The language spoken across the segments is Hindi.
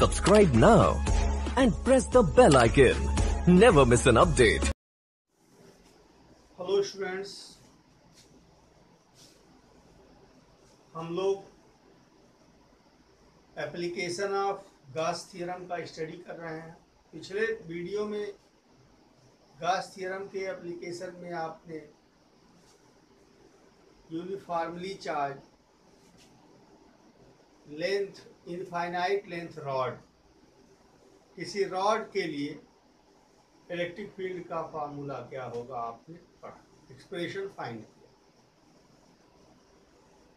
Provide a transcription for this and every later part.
Subscribe now and press the bell icon. Never miss an update. Hello students, हम लोग एप्लीकेशन ऑफ गॉस थ्योरम का स्टडी कर रहे हैं। पिछले वीडियो में गॉस थ्योरम के एप्लीकेशन में आपने uniformly charge length infinite length rod, किसी रॉड के लिए इलेक्ट्रिक फील्ड का फार्मूला क्या होगा आपने पढ़ा, एक्सप्रेशन फाइंड किया।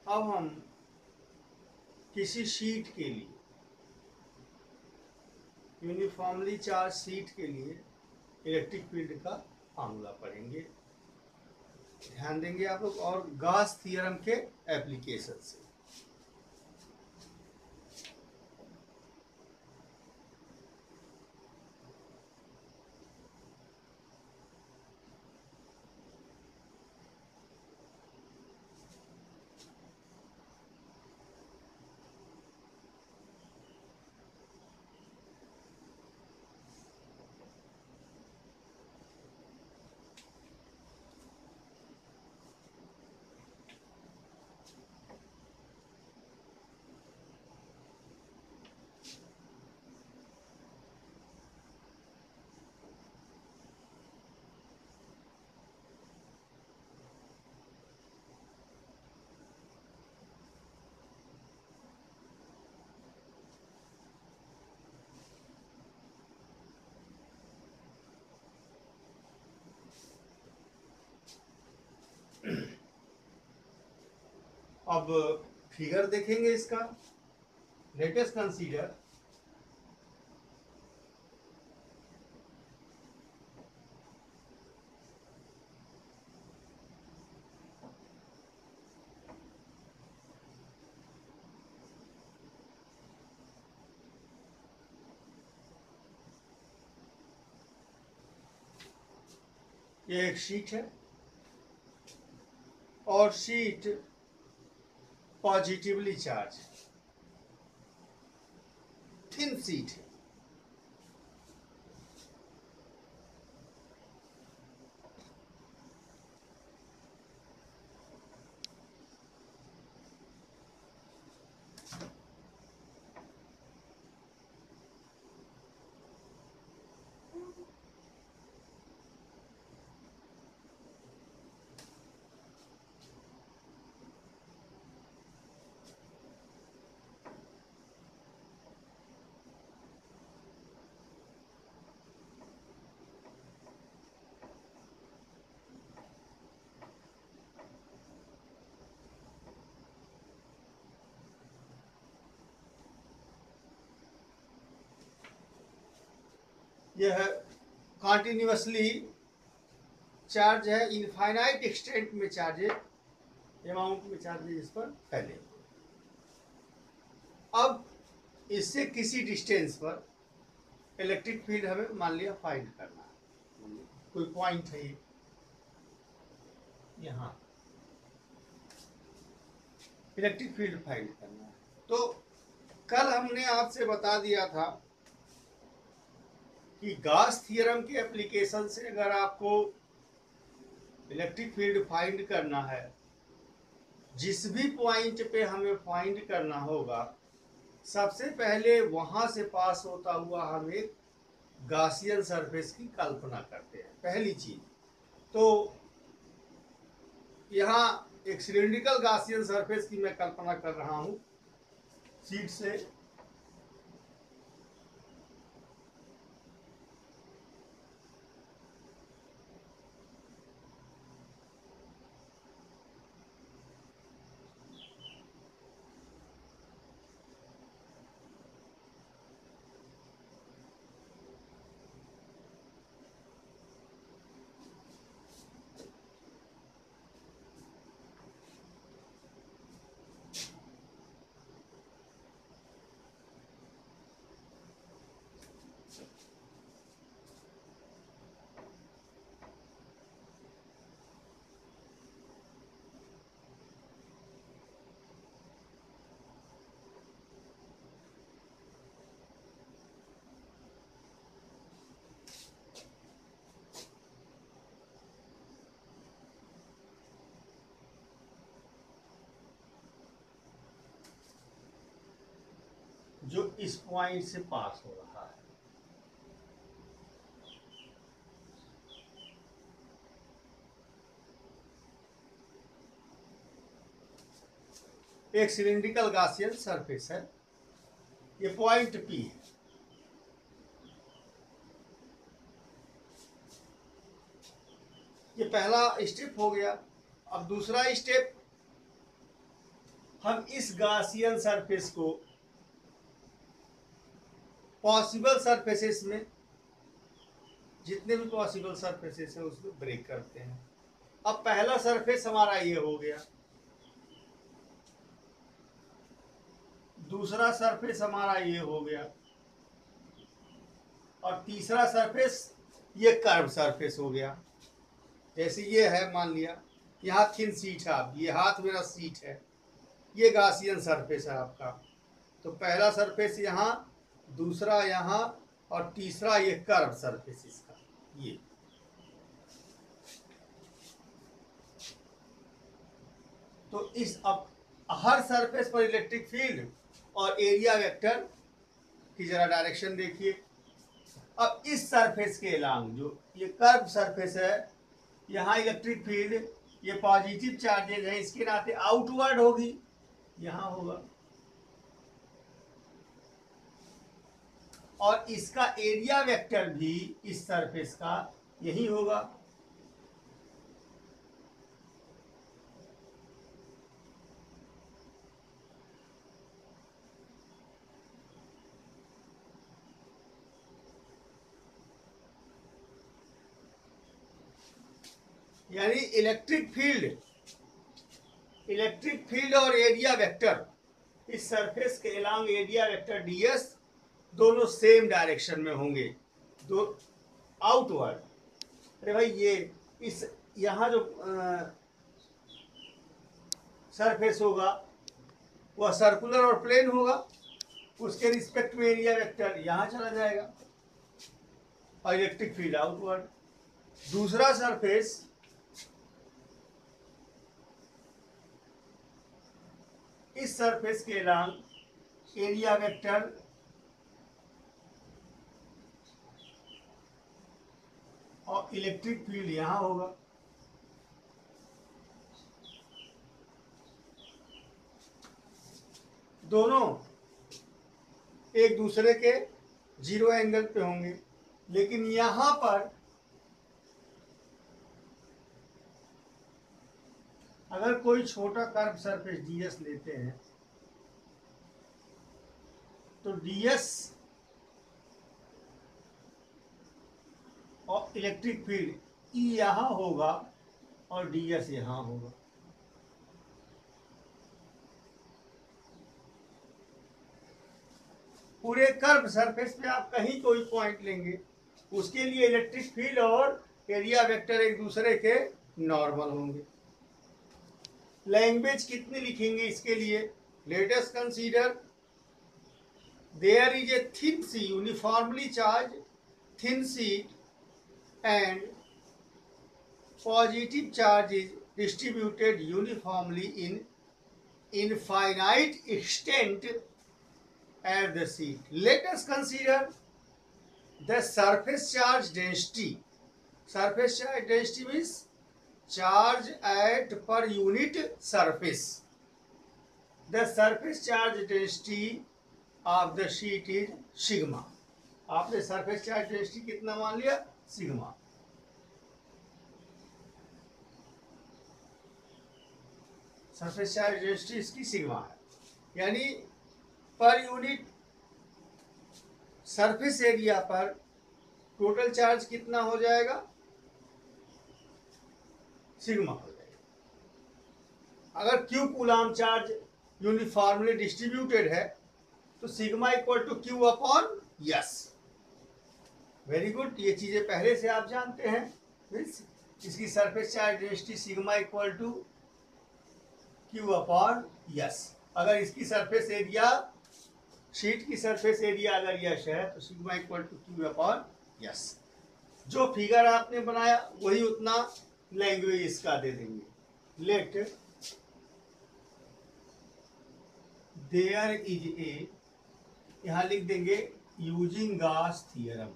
अब हम किसी शीट के लिए, यूनिफॉर्मली चार्ज शीट के लिए इलेक्ट्रिक फील्ड का फार्मूला पढ़ेंगे। ध्यान देंगे आप लोग, और गॉस थ्योरम के एप्लीकेशन से। अब फिगर देखेंगे इसका। लेटेस्ट कंसीडर ये एक शीट है और sheet positively charge, thin sheet है। यह कॉन्टिन्यूसली चार्ज है, इनफाइनाइट एक्सटेंट में चार्जेज, अमाउंट में चार्जेज इस पर फैले। अब इससे किसी डिस्टेंस पर इलेक्ट्रिक फील्ड हमें मान लिया फाइंड करना है। कोई पॉइंट है यहाँ, इलेक्ट्रिक फील्ड फाइंड करना है। तो कल हमने आपसे बता दिया था कि गॉस थ्योरम के एप्लीकेशन से अगर आपको इलेक्ट्रिक फील्ड फाइंड करना है, जिस भी पॉइंट पे हमें फाइंड करना होगा, सबसे पहले वहां से पास होता हुआ हम एक गॉसियन सरफेस की कल्पना करते हैं। पहली चीज तो यहाँ एक सिलिंड्रिकल गॉसियन सरफेस की मैं कल्पना कर रहा हूं शीट से। जो इस पॉइंट से पास हो रहा है। एक सिलिंड्रिकल गासियन सरफेस है, ये पॉइंट पी है। ये पहला स्टेप हो गया। अब दूसरा स्टेप, हम इस गासियन सरफेस को पॉसिबल सरफेसेस में, जितने भी पॉसिबल सरफेसेस हैं उसमें ब्रेक करते हैं। अब पहला सरफेस हमारा ये हो गया, दूसरा सरफेस हमारा ये हो गया, और तीसरा सरफेस ये कर्व सरफेस हो गया। जैसे ये है, मान लिया यहाँ थिन सीट है, आप ये हाथ मेरा सीट है, ये गासियन सरफेस है आपका। तो पहला सरफेस यहाँ, दूसरा यहाँ, और तीसरा ये कर्व सरफेस इसका ये। तो इस अब हर सरफेस पर इलेक्ट्रिक फील्ड और एरिया वेक्टर की जरा डायरेक्शन देखिए। अब इस सरफेस के अलोंग जो ये कर्व सरफेस है, यहाँ इलेक्ट्रिक फील्ड, ये पॉजिटिव चार्जेज है, इसके नाते आउटवर्ड होगी, यहाँ होगा, और इसका एरिया वेक्टर भी इस सरफेस का यही होगा। यानी इलेक्ट्रिक फील्ड और एरिया वेक्टर इस सरफेस के अलोंग एरिया वेक्टर ds दोनों सेम डायरेक्शन में होंगे, दो आउटवर्ड। अरे भाई, ये इस यहाँ जो सरफेस होगा वह सर्कुलर और प्लेन होगा, उसके रिस्पेक्ट में एरिया वेक्टर यहाँ चला जाएगा और इलेक्ट्रिक फील्ड आउटवर्ड। दूसरा सरफेस इस सरफेस के अलोंग एरिया वेक्टर और इलेक्ट्रिक फील्ड यहाँ होगा। दोनों एक दूसरे के जीरो एंगल पे होंगे, लेकिन यहाँ पर अगर कोई छोटा कर्व सरफेस ds लेते हैं तो ds और इलेक्ट्रिक फील्ड E यहाँ होगा और ds यहाँ होगा। पूरे कर्व सरफेस पे आप कहीं कोई पॉइंट लेंगे, उसके लिए इलेक्ट्रिक फील्ड और एरिया वेक्टर एक दूसरे के नॉर्मल होंगे। लैंग्वेज कितनी लिखेंगे इसके लिए? Let us consider there is a thin see uniformly charge thin sheet and positive charge is distributed uniformly in infinite extent at the sheet. Let us consider the surface charge density. Surface charge density means charge at per unit surface. The surface charge density of the sheet is sigma. आपने surface charge density कितना मान लिया? सिग्मा। सरफेस चार्ज डेंसिटी इसकी सिग्मा है, यानी पर यूनिट सरफेस एरिया पर टोटल चार्ज कितना हो जाएगा? सिग्मा हो जाएगा। अगर Q coulomb charge uniformly distributed है तो sigma equal to Q upon S. Very good, ये चीजें पहले से आप जानते हैं। इसकी surface charge density sigma equal to Q upon S. अगर इसकी सरफेस एरिया, शीट की सरफेस एरिया अगर यस है तो sigma equal to Q upon S. जो फिगर आपने बनाया वही उतना लैंग्वेज इसका दे देंगे। लेट देयर इज ए यहां लिख देंगे using Gauss theorem.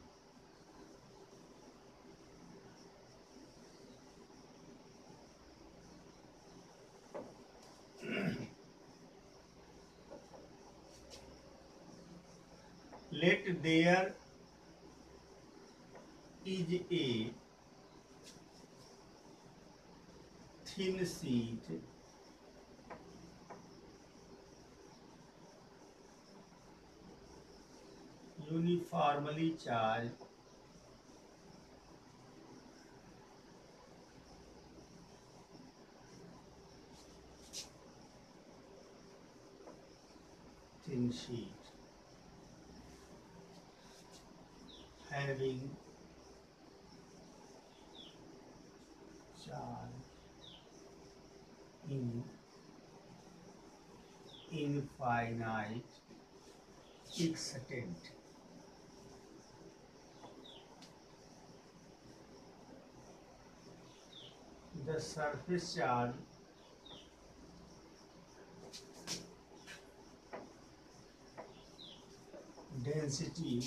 Let there is a thin sheet uniformly charged thin sheet having charge in infinite extent. The surface charge density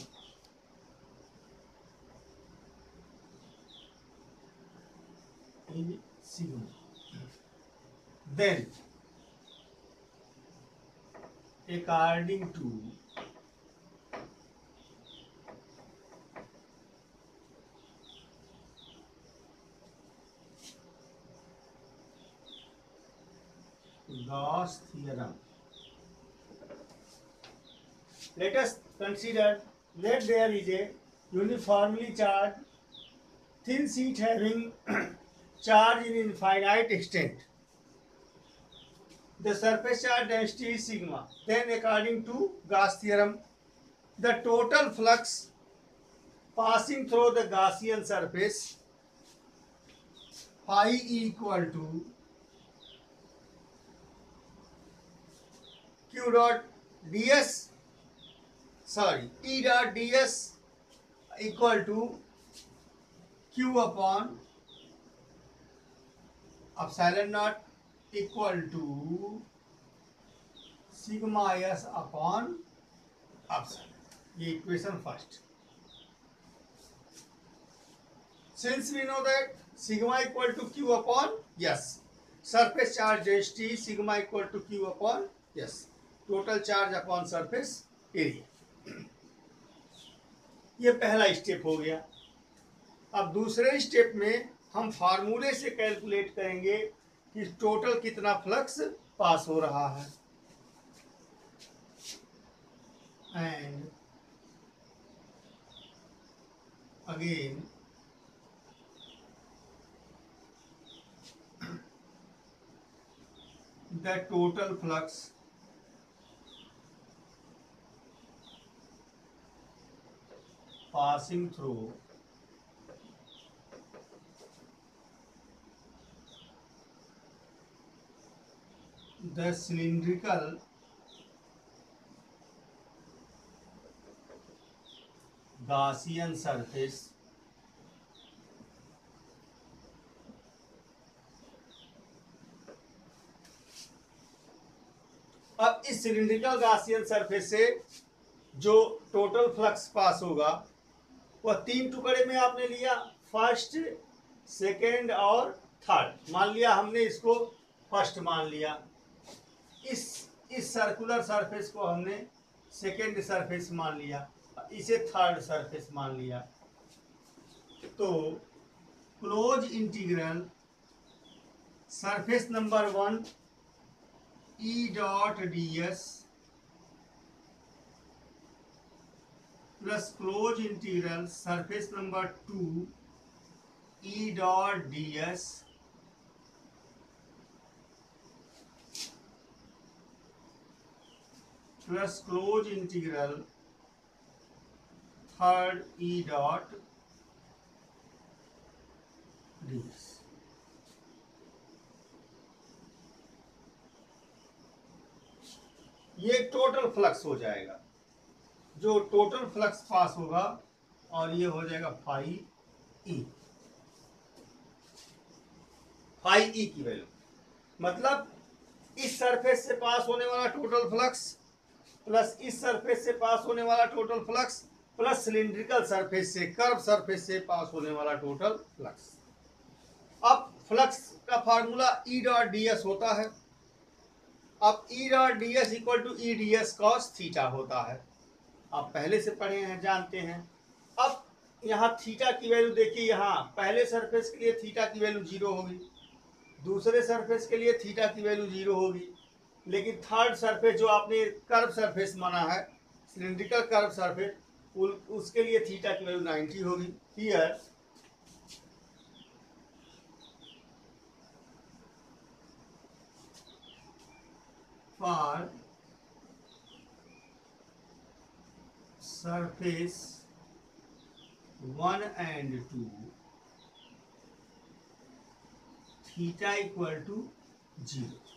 in sigma. Then, according to Gauss theorem, let us consider that there is a uniformly charged thin sheet having charge in infinite extent. The surface charge density is sigma. Then according to Gauss theorem, the total flux passing through the Gaussian surface phi equal to Q dot ds, E dot ds equal to Q upon epsilon naught equal to sigma s upon epsilon. ये equation first. Since we know that sigma equal to Q upon S, surface charge density sigma equal to Q upon S, total charge upon surface area. ये पहला स्टेप हो गया. अब दूसरे स्टेप में हम फार्मूले से कैलकुलेट करेंगे कि टोटल कितना फ्लक्स पास हो रहा है. And again the total flux passing through the cylindrical Gaussian surface अब इस सिलिंड्रिकल गासियन सरफेस से जो टोटल फ्लक्स पास होगा वह तीन टुकड़े में आपने लिया, फर्स्ट, सेकेंड और थर्ड. मान लिया हमने इसको फर्स्ट मान लिया. इस सर्कुलर सरफेस को हमने सेकेंड सरफेस मान लिया, इसे थर्ड सरफेस मान लिया. तो close integral surface number 1 E dot ds plus closed integral surface number 2 E dot ds plus closed integral third E dot ds. ये टोटल फ्लक्स हो जाएगा, जो टोटल फ्लक्स पास होगा, और ये हो जाएगा फाई ई. फाई ई की वैल्यू मतलब इस सरफेस से पास होने वाला टोटल फ्लक्स प्लस इस सरफेस से पास होने वाला total flux plus cylindrical surface से कर्व सरफेस से पास होने वाला टोटल फ्लक्स। अब फ्लक्स का फार्मूला ई डॉट डी एस होता है। अब ई dot D S equal to E D S cos theta होता है। आप पहले से पढ़े हैं, जानते हैं। अब यहाँ थीटा की वैल्यू देखिए, यहाँ पहले सरफेस के लिए थीटा की वैल्यू 0 होगी, दूसरे सरफेस के लिए थीटा की वैल्यू 0 होगी, लेकिन थर्ड सरफेस जो आपने कर्व सरफेस माना है, सिलिंड्रिकल कर्व सरफेस, उसके लिए थीटा की वैल्यू 90 होगी। Here for surface 1 and 2 theta equal to 0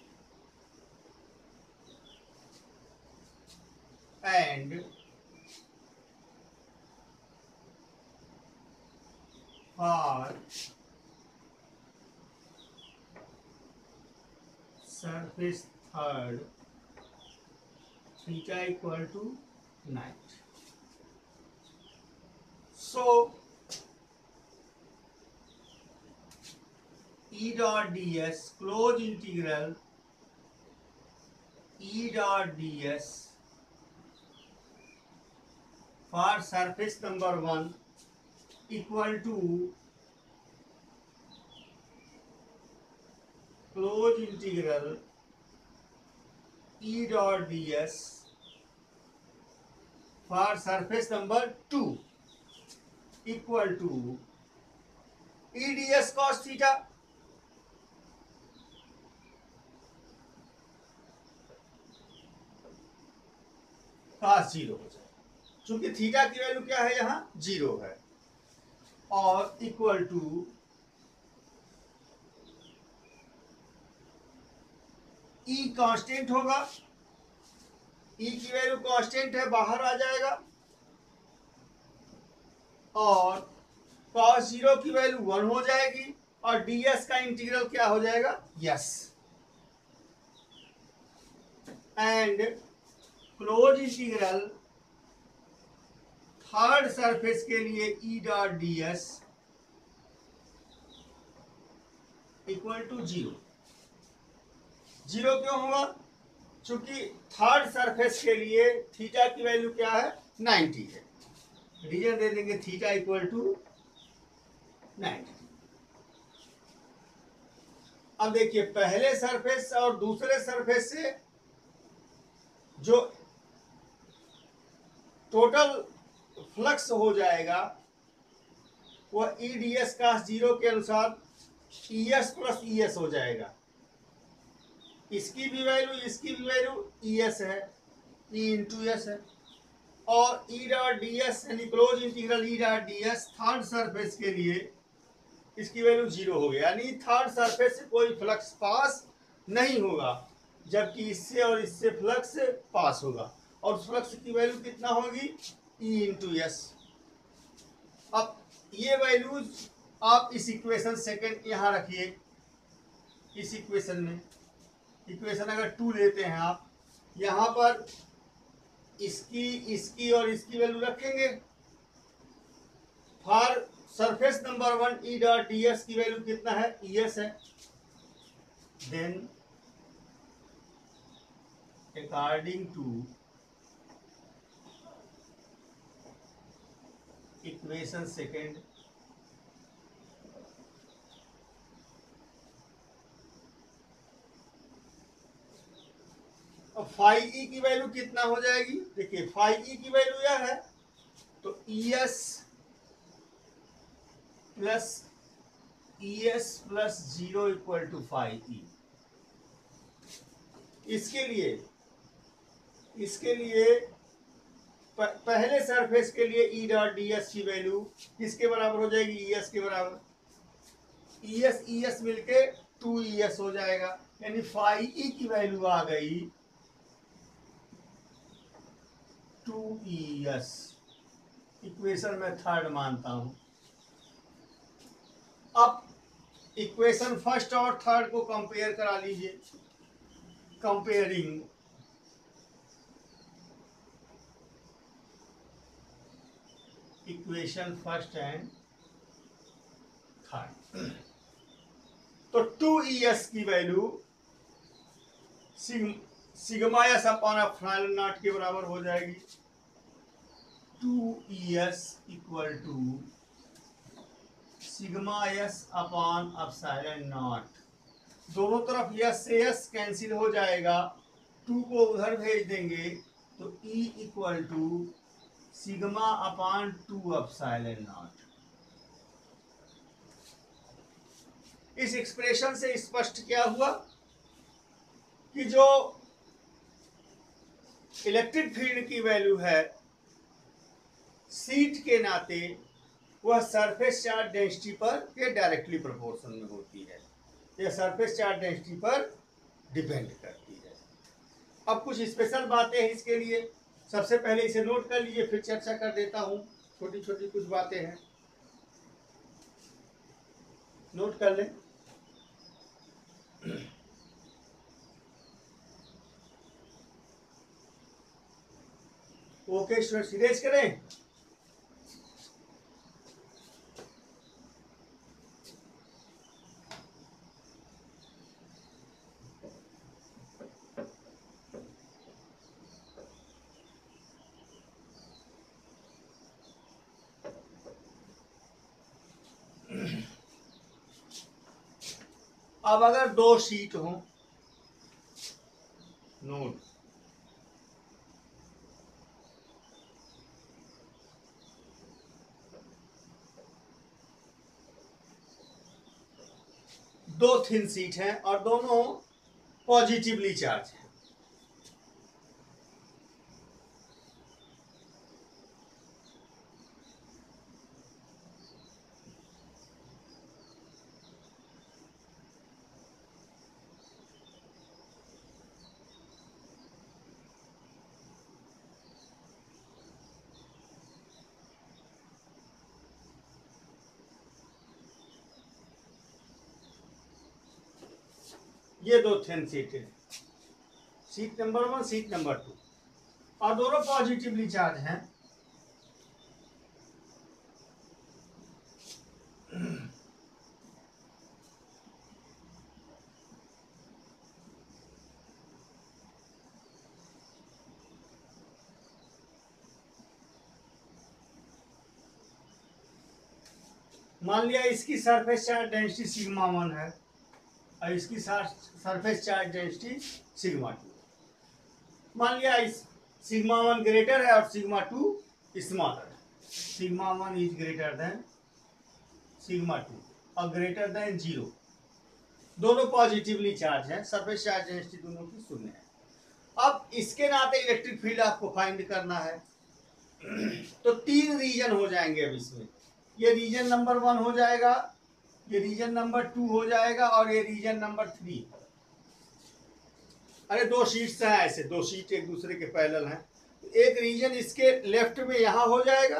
and for surface third theta equal to 90. So E dot ds close integral E dot ds for surface number 1 equal to close integral E dot ds for surface number 2 equal to E ds cos theta cos 0 हो जाए, चूंकि थीटा की वैल्यू क्या है, यहाँ 0 है, और इक्वल टू ई कांस्टेंट होगा, ई की वैल्यू कांस्टेंट है, बाहर आ जाएगा, और cos 0 की वैल्यू 1 हो जाएगी, और ds का इंटीग्रल क्या हो जाएगा, yes, and close integral third surface के लिए E dot D S equal to 0। 0 क्यों होगा, चूंकि थर्ड सरफेस के लिए थीटा की वैल्यू क्या है, 90 है, रीजन दे देंगे थीटा इक्वल टू 90। अब देखिए पहले सरफेस और दूसरे सरफेस से जो टोटल फ्लक्स हो जाएगा वह ई डी एस का 0 के अनुसार ई एस प्लस ई एस हो जाएगा। इसकी भी वैल्यू ई एस है, ई इंटू एस है, और ई डॉट डी एस यानी क्लोज इंटीग्रल ई dot D S third surface के लिए इसकी वैल्यू 0 हो गया, यानी थर्ड सरफेस से कोई फ्लक्स पास नहीं होगा, जबकि इससे और इससे फ्लक्स पास होगा, और फ्लक्स की वैल्यू कितना होगी, ई इंटू एस। अब ये वैल्यूज आप इस इक्वेशन सेकंड यहाँ रखिए, इस इक्वेशन में इक्वेशन अगर 2 लेते हैं आप, यहाँ पर इसकी और इसकी वैल्यू रखेंगे। For surface number 1 E dot D S की वैल्यू कितना है, ई एस है, then according to equation second अब फाई ई की वैल्यू कितना हो जाएगी, देखिए फाई ई की वैल्यू यह है, तो E S plus 0 equal to phi E. इसके लिए पहले सरफेस के लिए ई डॉट डी एस की वैल्यू किसके बराबर हो जाएगी, ई एस के बराबर, ई एस मिलके 2 ई एस हो जाएगा, यानी फाई ई की वैल्यू आ गई 2 ई एस। इक्वेशन में थर्ड मानता हूं। अब इक्वेशन फर्स्ट और थर्ड को कंपेयर करा लीजिए, comparing equation first and third. तो 2ES की value sigma S upon epsilon naught के बराबर हो जाएगी। 2ES equal to sigma S upon epsilon naught. दोनों तरफ यस से यस कैंसिल हो जाएगा, 2 को उधर भेज देंगे तो E equal to sigma upon 2 epsilon naught. इस एक्सप्रेशन से स्पष्ट क्या हुआ कि जो इलेक्ट्रिक फील्ड की वैल्यू है सीट के नाते वह सरफेस चार्ज डेंसिटी पर के डायरेक्टली प्रोपोर्शन में होती है, यह सरफेस चार्ज डेंसिटी पर डिपेंड करती है। अब कुछ स्पेशल बातें हैं इसके लिए, सबसे पहले इसे नोट कर लीजिए, फिर चर्चा कर देता हूं। छोटी छोटी कुछ बातें हैं, नोट कर लें। ओके स्टूडेंट्स, इरेज करें। अब अगर दो शीट हो, नोट, दो थिन शीट हैं और दोनों पॉजिटिवली चार्ज हैं, ये दो थिन शीट है, शीट नंबर 1 शीट नंबर 2, और दोनों पॉजिटिवली चार्ज हैं। मान लिया इसकी सरफेस चार्ज डेंसिटी सिग्मा 1 है और इसकी सरफेस चार्ज डेंसिटी सिग्मा 2। मान लिया इस सिग्मा 1 ग्रेटर है और सिग्मा 2 स्मॉलर है। Sigma 1 is greater than sigma 2 और ग्रेटर देन 0। दोनों पॉजिटिवली चार्ज हैं, सरफेस चार्ज डेंसिटी दोनों की 0 है। अब इसके नाते इलेक्ट्रिक फील्ड आपको फाइंड करना है। तो 3 रीजन हो जाएंगे अब इसमें, ये रीजन नंबर 1 हो जाएगा, ये रीजन नंबर 2 हो जाएगा और ये रीजन नंबर 3। अरे दो शीट्स हैं, ऐसे दो शीट एक दूसरे के पैरेलल हैं, एक रीजन इसके लेफ्ट में यहां हो जाएगा,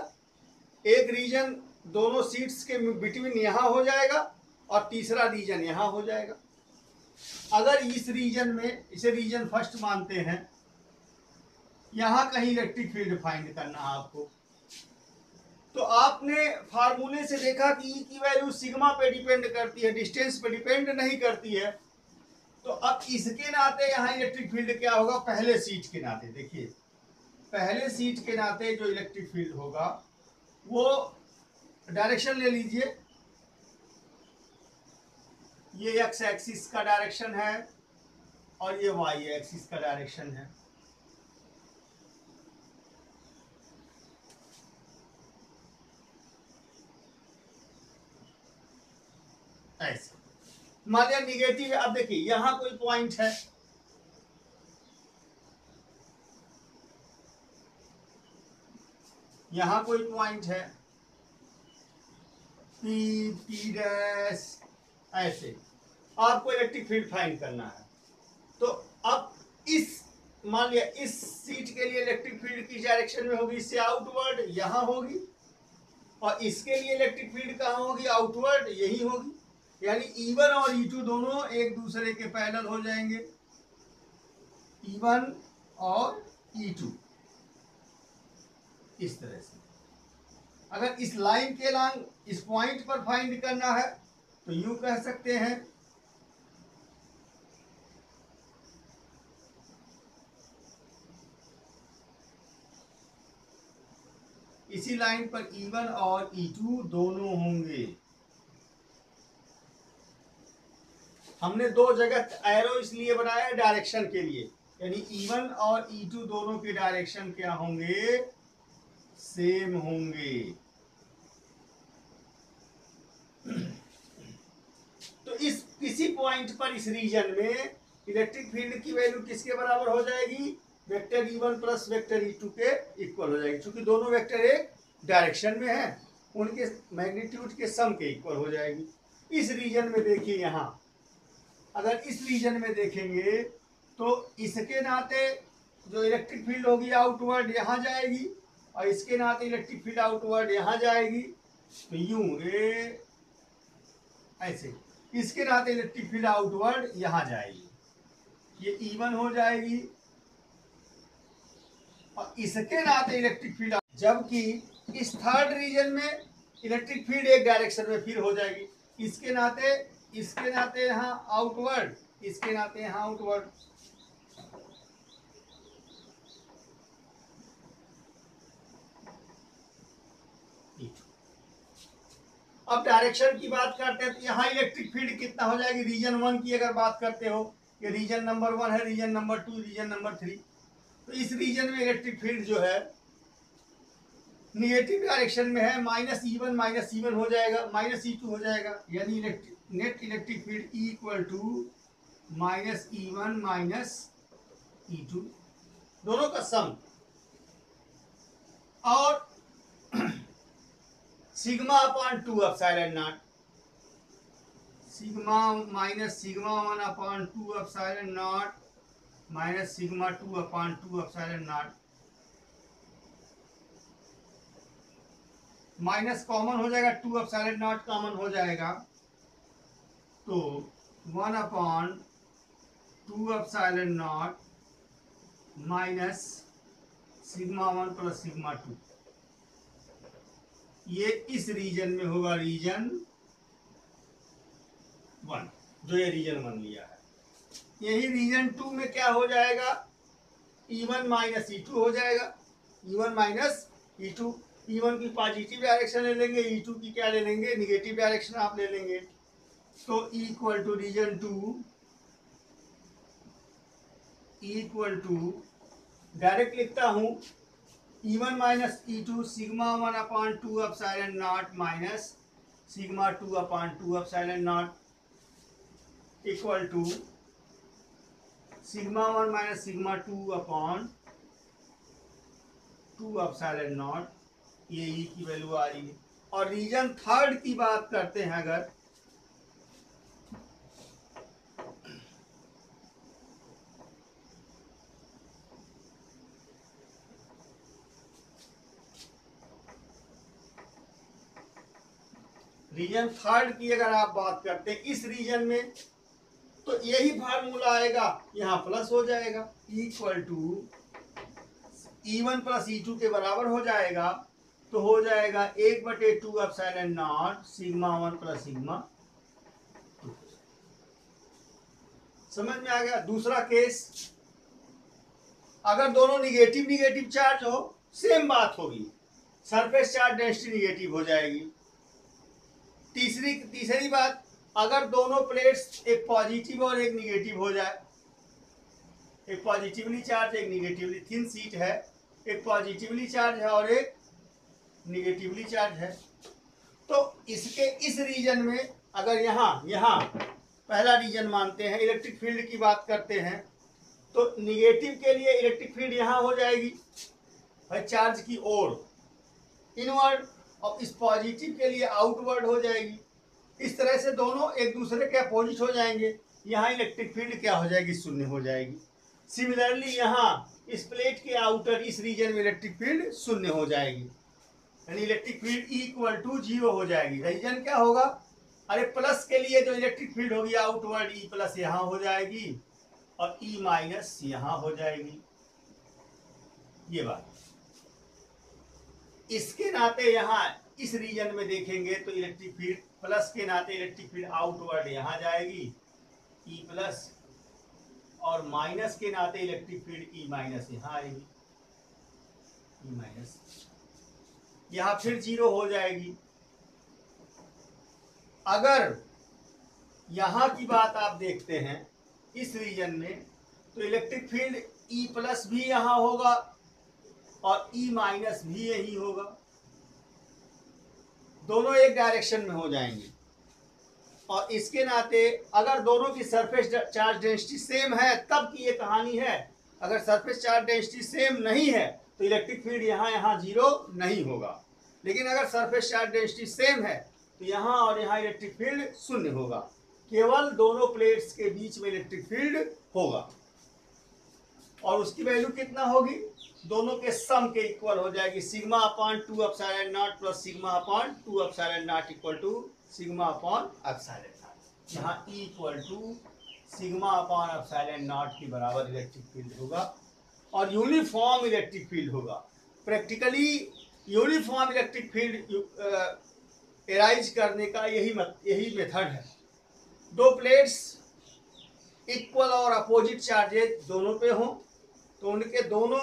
एक रीजन दोनों सीट्स के बिटवीन यहां हो जाएगा और तीसरा रीजन यहां हो जाएगा। अगर इस रीजन में, इसे रीजन फर्स्ट मानते हैं, यहां कहीं इलेक्ट्रिक फील्ड फाइंड करना है आपको, तो आपने फार्मूले से देखा कि ई की वैल्यू सिग्मा पे डिपेंड करती है, डिस्टेंस पे डिपेंड नहीं करती है। तो अब इसके नाते यहाँ इलेक्ट्रिक फील्ड क्या होगा, पहले सीट के नाते देखिए, पहले सीट के नाते जो इलेक्ट्रिक फील्ड होगा वो डायरेक्शन ले लीजिए, ये एक्स एक्सिस का डायरेक्शन है और ये वाई एक्सिस का डायरेक्शन है। ऐसे मान लिया निगेटिव है। अब देखिए यहां कोई पॉइंट है, यहां कोई पॉइंट है पी पी डैश, ऐसे आपको इलेक्ट्रिक फील्ड फाइंड करना है। तो अब इस, मान लिया इस सीट के लिए इलेक्ट्रिक फील्ड की डायरेक्शन में होगी, इससे आउटवर्ड यहां होगी, और इसके लिए इलेक्ट्रिक फील्ड कहां होगी, आउटवर्ड यही होगी। यानी E1 और E2 दोनों एक दूसरे के पैरेलल हो जाएंगे, E1 और E2 इस तरह से। अगर इस लाइन के लॉन्ग इस पॉइंट पर फाइंड करना है तो यूं कह सकते हैं, इसी लाइन पर E1 और E2 दोनों होंगे। हमने दो जगह एरो इसलिए बनाया है डायरेक्शन के लिए, यानी E1 और E2 दोनों के डायरेक्शन क्या होंगे, सेम होंगे। तो इस किसी पॉइंट पर इस रीजन में इलेक्ट्रिक फील्ड की वैल्यू किसके बराबर हो जाएगी, vector E1 plus vector E2 के इक्वल हो जाएगी। क्योंकि दोनों वेक्टर एक डायरेक्शन में है, उनके मैग्नीट्यूड के सम के इक्वल हो जाएगी। इस रीजन में देखिए, यहाँ अगर इस रीजन में देखेंगे तो इसके नाते जो इलेक्ट्रिक फील्ड होगी आउटवर्ड यहाँ जाएगी, और इसके नाते इलेक्ट्रिक फील्ड आउटवर्ड यहाँ जाएगी। तो यूं ऐसे इसके नाते इलेक्ट्रिक फील्ड आउटवर्ड यहाँ जाएगी, ये E1 हो जाएगी, और इसके नाते इलेक्ट्रिक फील्ड, जबकि इस थर्ड रीजन में इलेक्ट्रिक फील्ड एक डायरेक्शन में फिर हो जाएगी, इसके नाते यहाँ आउटवर्ड, इसके नाते यहाँ आउटवर्ड। अब डायरेक्शन की बात करते हैं तो यहाँ इलेक्ट्रिक फील्ड कितना हो जाएगी, रीजन 1 की अगर बात करते हो, ये रीजन नंबर 1 है, रीजन नंबर 2, रीजन नंबर 3, तो इस रीजन में इलेक्ट्रिक फील्ड जो है निगेटिव डायरेक्शन में है, -E1 हो जाएगा, -E2 हो जाएगा, यानी net electric field E equal to -E1 -E2, दोनों का सम, और sigma upon 2 epsilon naught, sigma minus sigma 1 upon 2 epsilon naught minus sigma 2 upon 2 epsilon naught, minus common हो जाएगा, 2 एप्सिलॉन नॉट कॉमन हो जाएगा, तो 1 upon 2 epsilon naught minus sigma 1 plus sigma 2, ये इस रीजन में होगा, रीजन 1, जो ये रीजन 1 लिया है। यही रीजन 2 में क्या हो जाएगा, E1 माइनस E2 हो जाएगा, E1 माइनस E2, E1 की पॉजिटिव डायरेक्शन ले लेंगे, E2 की क्या ले लेंगे, निगेटिव डायरेक्शन आप ले लेंगे। तो E equal to region 2, E equal to direct लिखता हूं, E1 minus E2 sigma 1 upon 2 epsilon naught minus sigma 2 upon 2 epsilon naught equal to sigma 1 minus sigma 2 upon 2 epsilon naught, ये E की वैल्यू आ रही है। और रीजन थर्ड की बात करते हैं, अगर रीजन थर्ड की अगर आप बात करते हैं इस रीजन में, तो यही फार्मूला आएगा, यहाँ प्लस हो जाएगा, equal to E1 plus E2 के बराबर हो जाएगा, तो हो जाएगा 1/2 epsilon naught sigma 1 plus sigma 2। समझ में आ गया। दूसरा केस, अगर दोनों निगेटिव निगेटिव चार्ज हो, सेम बात होगी, सरफेस चार्ज डेंसिटी निगेटिव हो जाएगी। तीसरी बात, अगर दोनों प्लेट्स एक पॉजिटिव और एक निगेटिव हो जाए, एक पॉजिटिवली चार्ज एक निगेटिवली, थिन शीट है, एक पॉजिटिवली चार्ज है और एक निगेटिवली चार्ज है, तो इसके इस रीजन में अगर यहाँ पहला रीजन मानते हैं, इलेक्ट्रिक फील्ड की बात करते हैं, तो निगेटिव के लिए इलेक्ट्रिक फील्ड यहाँ हो जाएगी भाई चार्ज की ओर इनवर्ड, और इस पॉजिटिव के लिए आउटवर्ड हो जाएगी। इस तरह से दोनों एक दूसरे के अपोजिट हो जाएंगे, यहाँ इलेक्ट्रिक फील्ड क्या हो जाएगी, शून्य हो जाएगी। सिमिलरली यहाँ इस प्लेट के आउटर इस रीजन में इलेक्ट्रिक फील्ड शून्य हो जाएगी, यानी electric field E equal to 0 हो जाएगी। रीजन क्या होगा, अरे प्लस के लिए जो इलेक्ट्रिक फील्ड होगी आउटवर्ड E प्लस यहाँ हो जाएगी, और E माइनस यहाँ हो जाएगी। ये बात, इसके नाते यहाँ इस रीजन में देखेंगे तो इलेक्ट्रिक फील्ड प्लस के नाते इलेक्ट्रिक फील्ड आउटवर्ड यहाँ जाएगी ई प्लस, और माइनस के नाते इलेक्ट्रिक फील्ड ई माइनस यहाँ आएगी ई माइनस, यहाँ फिर जीरो हो जाएगी। अगर यहाँ की बात आप देखते हैं इस रीजन में, तो इलेक्ट्रिक फील्ड ई प्लस भी यहाँ होगा और ई माइनस भी यही होगा, दोनों एक डायरेक्शन में हो जाएंगे। और इसके नाते अगर दोनों की सरफेस चार्ज डेंसिटी सेम है तब की ये कहानी है। अगर सरफेस चार्ज डेंसिटी सेम नहीं है तो इलेक्ट्रिक फील्ड यहाँ जीरो नहीं होगा, लेकिन अगर सरफेस चार्ज डेंसिटी सेम है तो यहाँ और यहाँ इलेक्ट्रिक फील्ड शून्य होगा, केवल दोनों प्लेट्स के बीच में इलेक्ट्रिक फील्ड होगा। और उसकी वैल्यू कितना होगी, दोनों के सम के इक्वल हो जाएगी, sigma upon 2 epsilon naught plus sigma upon 2 epsilon naught equal to sigma upon epsilon naught. यहाँ E equal to sigma upon epsilon naught के बराबर इलेक्ट्रिक फील्ड होगा और यूनिफॉर्म इलेक्ट्रिक फील्ड होगा। Practically uniform electric field arise करने का यही मेथड है। दो प्लेट्स इक्वल और अपोजिट चार्जेज दोनों पे हों तो उनके दोनों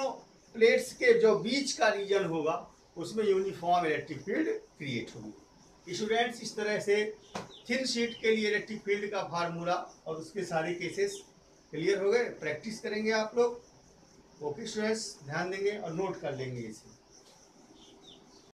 प्लेट्स के जो बीच का रीजन होगा उसमें यूनिफॉर्म इलेक्ट्रिक फील्ड क्रिएट होगी। स्टूडेंट्स, इस तरह से थिन शीट के लिए इलेक्ट्रिक फील्ड का फार्मूला और उसके सारे केसेस क्लियर हो गए। प्रैक्टिस करेंगे आप लोग। ओके स्टूडेंट्स, ध्यान देंगे और नोट कर लेंगे इसे।